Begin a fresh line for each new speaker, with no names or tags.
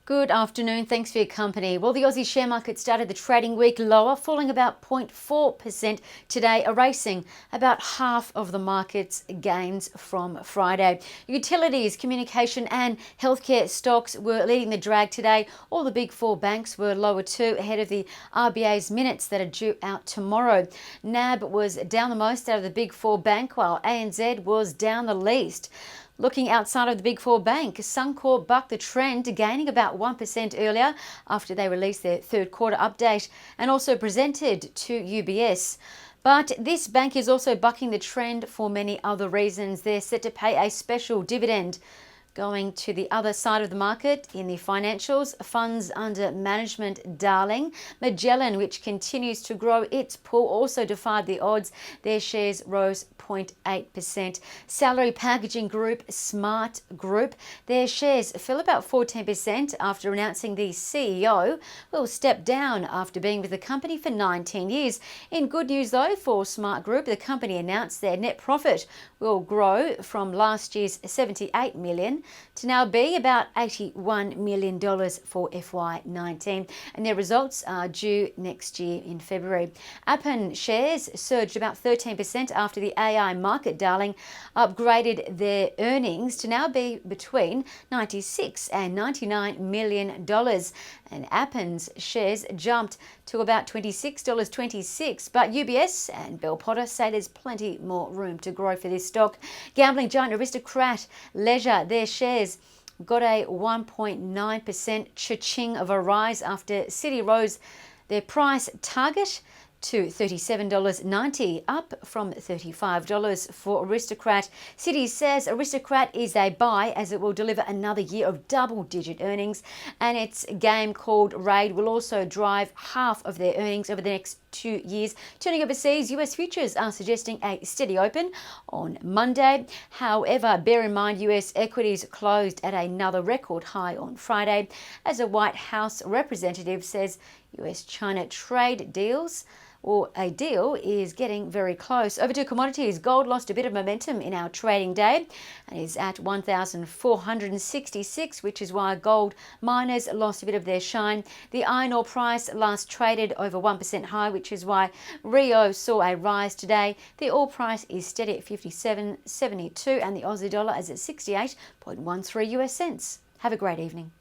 Good afternoon. Thanks for your company. Well, the Aussie share market started the trading week lower, falling about 0.4% today, erasing about half of the market's gains from Friday. Utilities, communication and healthcare stocks were leading the drag today. All the big four banks were lower too, ahead of the RBA's minutes that are due out tomorrow. NAB was down the most out of the big four bank, while ANZ was down the least. Looking outside of the big four bank, Suncorp bucked the trend, gaining about 1% earlier after they released their third quarter update and also presented to UBS. But this bank is also bucking the trend for many other reasons. They're set to pay a special dividend. Going to the other side of the market in the financials, funds under management darling Magellan, which continues to grow its pool, also defied the odds. Their shares rose 0.8%. Salary packaging group Smartgroup, their shares fell about 14% after announcing the CEO will step down after being with the company for 19 years. In good news though for Smartgroup, the company announced their net profit will grow from last year's $78 million to now be about $81 million for FY19, and their results are due next year in February. Appen shares surged about 13% after the AI market darling upgraded their earnings to now be between $96 and $99 million, and Appen's shares jumped to about $26.26, but UBS and Bell Potter say there's plenty more room to grow for this stock. Gambling giant Aristocrat Leisure, their shares got a 1.9% cha-ching of a rise after Citi rose their price target to $37.90, up from $35 for Aristocrat. Citi says Aristocrat is a buy as it will deliver another year of double-digit earnings, and its game called Raid will also drive half of their earnings over the next 2 years. Turning overseas, US futures are suggesting a steady open on Monday. However, bear in mind US equities closed at another record high on Friday as a White House representative says US-China trade deals or a deal is getting very close. Over to commodities. Gold lost a bit of momentum in our trading day and is at 1,466, which is why gold miners lost a bit of their shine. The iron ore price last traded over 1% high, which is why Rio saw a rise today. The oil price is steady at 57.72 and the Aussie dollar is at 68.13 US cents. Have a great evening.